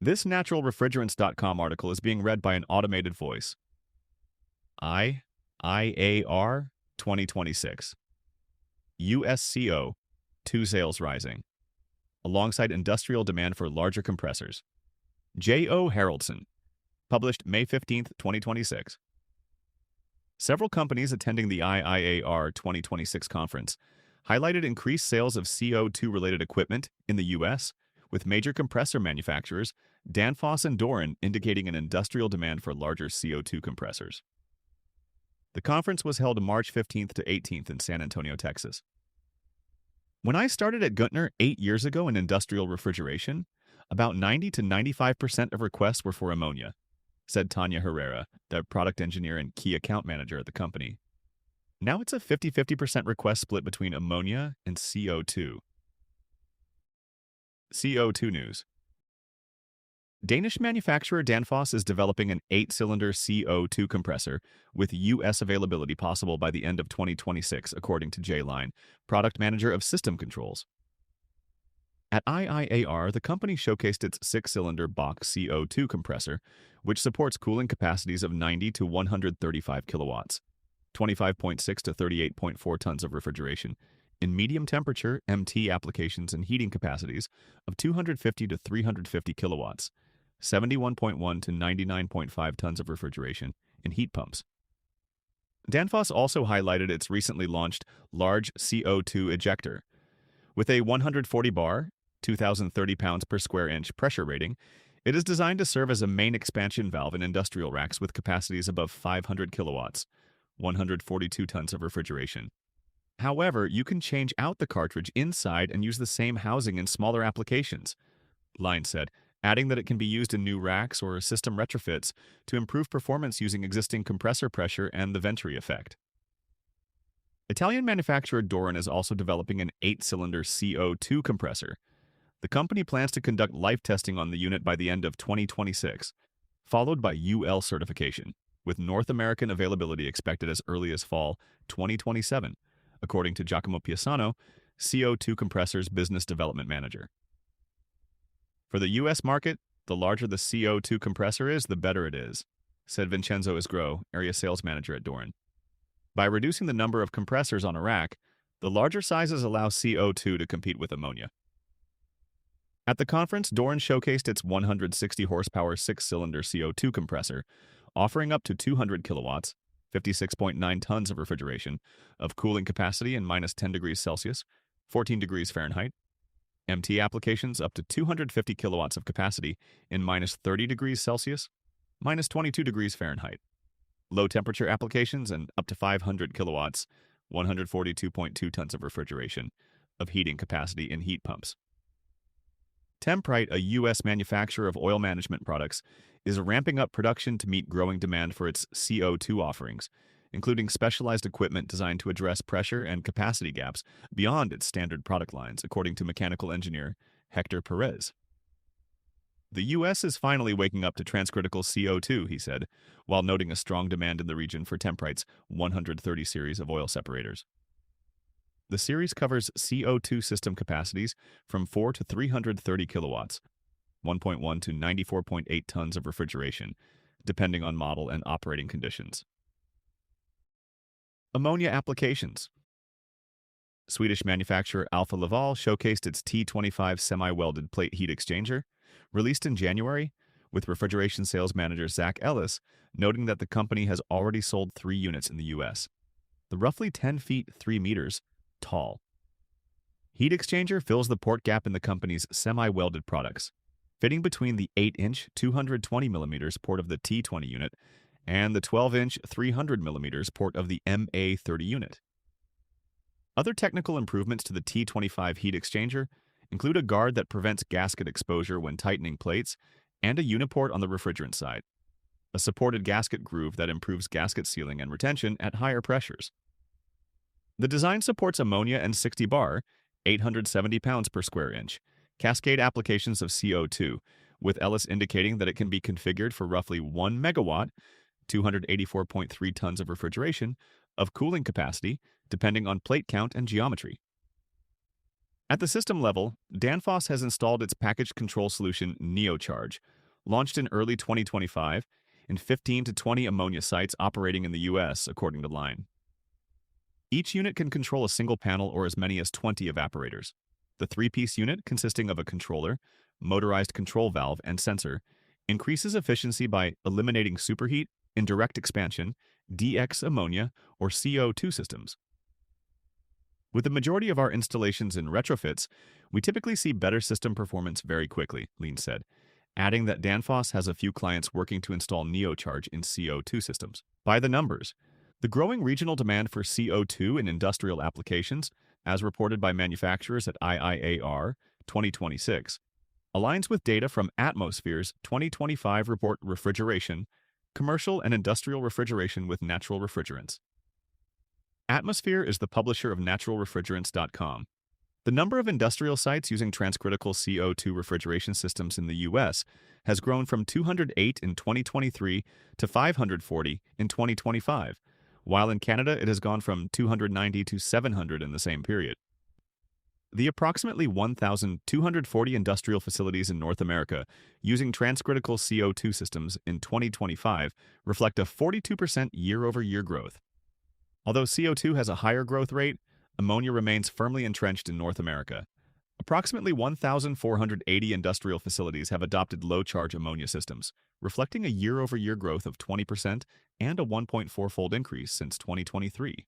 This naturalrefrigerants.com article is being read by an automated voice. IIAR 2026. USCO 2 sales rising, alongside industrial demand for larger compressors. J.O. Haraldson, published May 15, 2026. Several companies attending the IIAR 2026 conference highlighted increased sales of CO2-related equipment in the U.S., with major compressor manufacturers, Danfoss and Doran, indicating an industrial demand for larger CO2 compressors. The conference was held March 15th to 18th in San Antonio, Texas. When I started at Guntner 8 years ago in industrial refrigeration, about 90 to 95% of requests were for ammonia, said Tanya Herrera, the product engineer and key account manager at the company. Now it's a 50-50% request split between ammonia and CO2. CO2 news. Danish manufacturer Danfoss is developing an 8-cylinder CO2 compressor with U.S. availability possible by the end of 2026, according to J-Line, product manager of system controls. At IIAR, the company showcased its 6-cylinder Bach CO2 compressor, which supports cooling capacities of 90 to 135 kilowatts, 25.6 to 38.4 tons of refrigeration, in medium temperature MT applications and heating capacities of 250 to 350 kilowatts, 71.1 to 99.5 tons of refrigeration, in heat pumps. Danfoss also highlighted its recently launched large CO2 ejector. With a 140 bar, 2,030 pounds per square inch pressure rating, it is designed to serve as a main expansion valve in industrial racks with capacities above 500 kilowatts, 142 tons of refrigeration. However, you can change out the cartridge inside and use the same housing in smaller applications, Line said, adding that it can be used in new racks or system retrofits to improve performance using existing compressor pressure and the Venturi effect. Italian manufacturer Doran is also developing an 8-cylinder CO2 compressor. The company plans to conduct life testing on the unit by the end of 2026, followed by UL certification, with North American availability expected as early as fall 2027, according to Giacomo Piasano, CO2 Compressors Business Development Manager. For the U.S. market, the larger the CO2 compressor is, the better it is, said Vincenzo Isgro, area sales manager at Doran. By reducing the number of compressors on a rack, the larger sizes allow CO2 to compete with ammonia. At the conference, Doran showcased its 160 horsepower 6-cylinder CO2 compressor, offering up to 200 kilowatts, 56.9 tons of refrigeration, of cooling capacity in minus 10 degrees Celsius, 14 degrees Fahrenheit, MT applications up to 250 kilowatts of capacity in minus 30 degrees Celsius, minus 22 degrees Fahrenheit, low temperature applications and up to 500 kilowatts, 142.2 tons of refrigeration, of heating capacity in heat pumps. Temprite, a U.S. manufacturer of oil management products, is ramping up production to meet growing demand for its CO2 offerings, including specialized equipment designed to address pressure and capacity gaps beyond its standard product lines, according to mechanical engineer Hector Perez. The U.S. is finally waking up to transcritical CO2, he said, while noting a strong demand in the region for Temprite's 130 series of oil separators. The series covers CO2 system capacities from 4 to 330 kilowatts, 1.1 to 94.8 tons of refrigeration, depending on model and operating conditions. Ammonia applications. Swedish manufacturer Alfa Laval showcased its T25 semi-welded plate heat exchanger, released in January, with refrigeration sales manager Zach Ellis noting that the company has already sold 3 units in the U.S. The roughly 10 feet 3 meters tall heat exchanger fills the port gap in the company's semi-welded products, fitting between the 8-inch 220 mm port of the T20 unit and the 12-inch 300 mm port of the MA30 unit. Other technical improvements to the T25 heat exchanger include a guard that prevents gasket exposure when tightening plates and a uniport on the refrigerant side, a supported gasket groove that improves gasket sealing and retention at higher pressures. The design supports ammonia and 60 bar, 870 pounds per square inch, cascade applications of CO2, with Ellis indicating that it can be configured for roughly 1 megawatt, 284.3 tons of refrigeration, of cooling capacity, depending on plate count and geometry. At the system level, Danfoss has installed its package control solution NeoCharge, launched in early 2025, in 15 to 20 ammonia sites operating in the U.S., according to Line. Each unit can control a single panel or as many as 20 evaporators. The three-piece unit, consisting of a controller, motorized control valve, and sensor, increases efficiency by eliminating superheat, indirect expansion, DX ammonia, or CO2 systems. With the majority of our installations in retrofits, we typically see better system performance very quickly, Lean said, adding that Danfoss has a few clients working to install NeoCharge in CO2 systems. By the numbers, the growing regional demand for CO2 in industrial applications, as reported by manufacturers at IIAR 2026, aligns with data from Atmosphere's 2025 report Refrigeration, Commercial and Industrial Refrigeration with Natural Refrigerants. Atmosphere is the publisher of naturalrefrigerants.com. The number of industrial sites using transcritical CO2 refrigeration systems in the U.S. has grown from 208 in 2023 to 540 in 2025, while in Canada it has gone from 290 to 700 in the same period. The approximately 1,240 industrial facilities in North America using transcritical CO2 systems in 2025 reflect a 42% year-over-year growth. Although CO2 has a higher growth rate, ammonia remains firmly entrenched in North America. Approximately 1,480 industrial facilities have adopted low-charge ammonia systems, reflecting a year-over-year growth of 20% and a 1.4-fold increase since 2023.